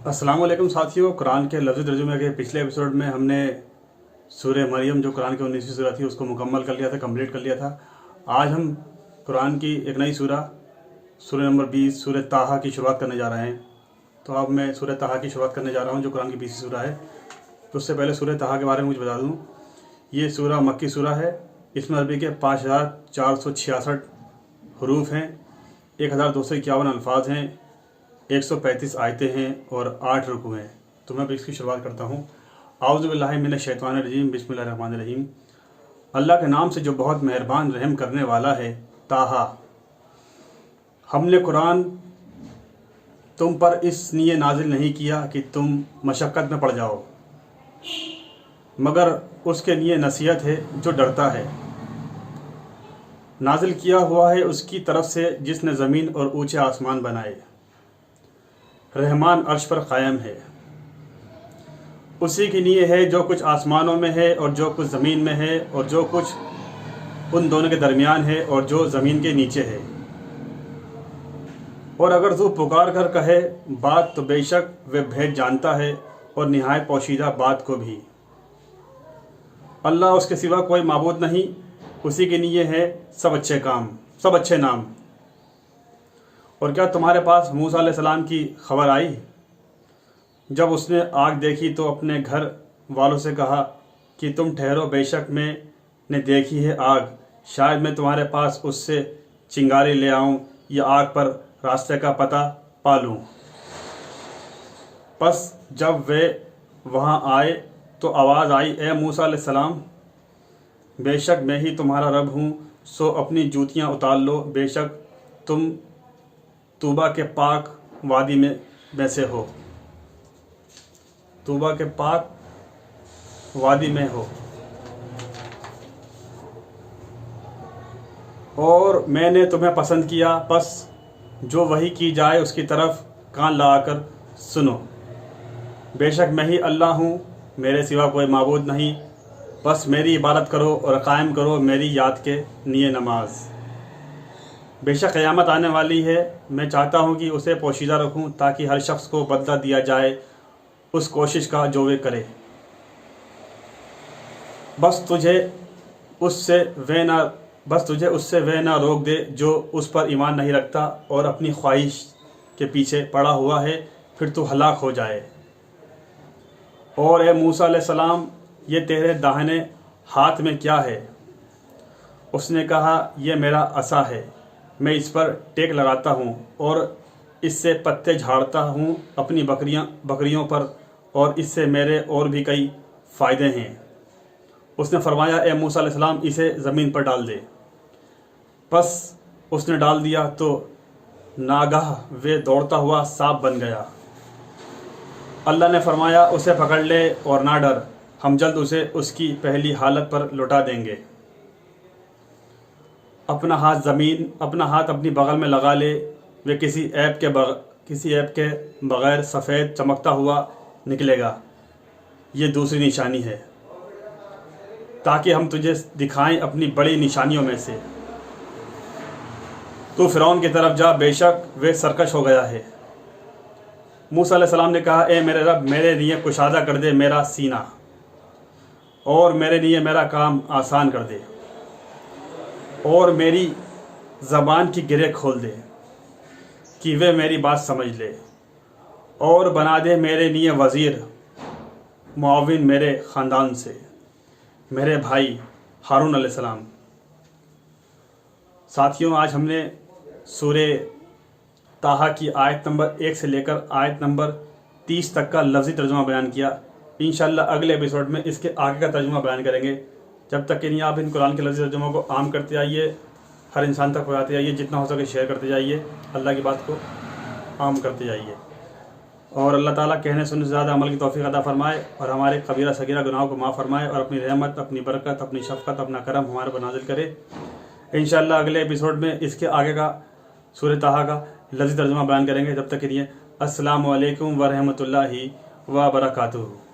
अस्सलाम वालेकुम साथियों। कुरान के लफ्ज़ी तर्जुमे के पिछले एपिसोड में हमने सूरह मरियम जो कुरान की 19वीं सूरह थी उसको मुकम्मल कर लिया था, कंप्लीट कर लिया था। आज हम कुरान की एक नई सूरह नंबर 20 सूरह ताहा की शुरुआत करने जा रहे हैं। तो अब मैं सूरह ताहा की शुरुआत करने जा रहा हूँ जो कुरान की 20वीं सूरह है। तो उससे पहले सूरह ताहा के बारे में कुछ बता दूँ। ये सूरह मक्की सूरह है। इसमें अरबी के 5466 हरूफ हैं, 1251 अल्फाज हैं, 135 आयतें हैं और 8 रुकू हैं। तो मैं अब इसकी शुरुआत करता हूँ। आऊज़ु बिल्लाहि मिनश शैतानिर रजीम, बिस्मिल्लाहिर रहमानिर रहीम। अल्लाह के नाम से जो बहुत मेहरबान रहम करने वाला है। ताहा, हमने कुरान तुम पर इसलिए नाजिल नहीं किया कि तुम मशक्क़त में पड़ जाओ, मगर उसके लिए नसीहत है जो डरता है। नाजिल किया हुआ है उसकी तरफ से जिसने ज़मीन और ऊंचे आसमान बनाए। रहमान अर्श पर कायम है। उसी के लिए है जो कुछ आसमानों में है और जो कुछ ज़मीन में है और जो कुछ उन दोनों के दरमियान है और जो ज़मीन के नीचे है। और अगर तू पुकार कर कहे बात तो बेशक वह भेद जानता है और निहायत पोशीदा बात को भी। अल्लाह उसके सिवा कोई माबूद नहीं, उसी के लिए है सब अच्छे नाम। और क्या तुम्हारे पास मूसा अलैहिस्सलाम की खबर आई? जब उसने आग देखी तो अपने घर वालों से कहा कि तुम ठहरो, बेशक मैंने देखी है आग, शायद मैं तुम्हारे पास उससे चिंगारी ले आऊं या आग पर रास्ते का पता पा लूं। बस जब वे वहां आए तो आवाज़ आई, ए मूसा अलैहिस्सलाम, बेशक मैं ही तुम्हारा रब हूँ, सो अपनी जूतियाँ उतार लो, बेशक तुम तूबा के पाक वादी में से हो। तूबा के पाक वादी में हो। और मैंने तुम्हें पसंद किया, बस जो वही की जाए उसकी तरफ कान लगाकर सुनो। बेशक मैं ही अल्लाह हूँ, मेरे सिवा कोई माबूद नहीं, बस मेरी इबादत करो और कायम करो मेरी याद के लिए नमाज। बेशक क़यामत आने वाली है, मैं चाहता हूँ कि उसे पोशीदा रखूँ ताकि हर शख्स को बदला दिया जाए उस कोशिश का जो वे करे। बस तुझे उससे वे ना रोक दे जो उस पर ईमान नहीं रखता और अपनी ख्वाहिश के पीछे पड़ा हुआ है, फिर तू हलाक हो जाए। और ए मूसा अलैहिस्सलाम, ये तेरे दाहिने हाथ में क्या है? उसने कहा, यह मेरा असा है, मैं इस पर टेक लगाता हूँ और इससे पत्ते झाड़ता हूँ अपनी बकरियों पर, और इससे मेरे और भी कई फ़ायदे हैं। उसने फरमाया, ए मूसा अलैहिस्सलाम, इसे ज़मीन पर डाल दे। बस उसने डाल दिया तो नागाह वे दौड़ता हुआ सांप बन गया। अल्लाह ने फरमाया, उसे पकड़ ले और ना डर, हम जल्द उसे उसकी पहली हालत पर लौटा देंगे। अपना हाथ अपनी बगल में लगा ले, वे किसी ऐप के बग़ैर सफ़ेद चमकता हुआ निकलेगा। ये दूसरी निशानी है ताकि हम तुझे दिखाएं अपनी बड़ी निशानियों में से। तू फ़िरौन की तरफ जा, बेशक वे सरकश हो गया है। मूसा अलैहिस्सलाम ने कहा, ए मेरे रब, मेरे लिए कुशादा कर दे मेरा सीना और मेरे लिए मेरा काम आसान कर दे और मेरी ज़बान की गिरें खोल दे कि वे मेरी बात समझ ले, और बना दे मेरे लिए वज़ीर मुआविन मेरे ख़ानदान से, मेरे भाई हारून अलैहिस्सलाम। साथियों, आज हमने सूरह ताहा की आयत नंबर 1 से लेकर आयत नंबर 30 तक का लफ्ज़ी तर्जुमा बयान किया। इंशाअल्लाह अगले एपिसोड में इसके आगे का तर्जुमा बयान करेंगे। जब तक कि नहीं आप इन कुरान के लफ्ज़ी तर्जुमा को आम करते आइए, हर इंसान तक पहुँचाते जाइए, जितना हो सके शेयर करते जाइए, अल्लाह की बात को आम करते जाइए। और अल्लाह ताला कहने सुनने से ज़्यादा अमल की तौफीक अता फ़रमाए और हमारे कबीरा सगीरा गुनाहों को माफ़ फरमाए और अपनी रहमत, अपनी बरकत, अपनी शफ़क़त, अपना करम हमारे पर नाज़िल करे। इंशाअल्लाह अगले एपिसोड में इसके आगे का सूरह ताहा का लफ्ज़ी तर्जुमा बयान करेंगे। जब तक के लिए अस्सलामु अलैकुम व रहमतुल्लाहि व बरकातुहू।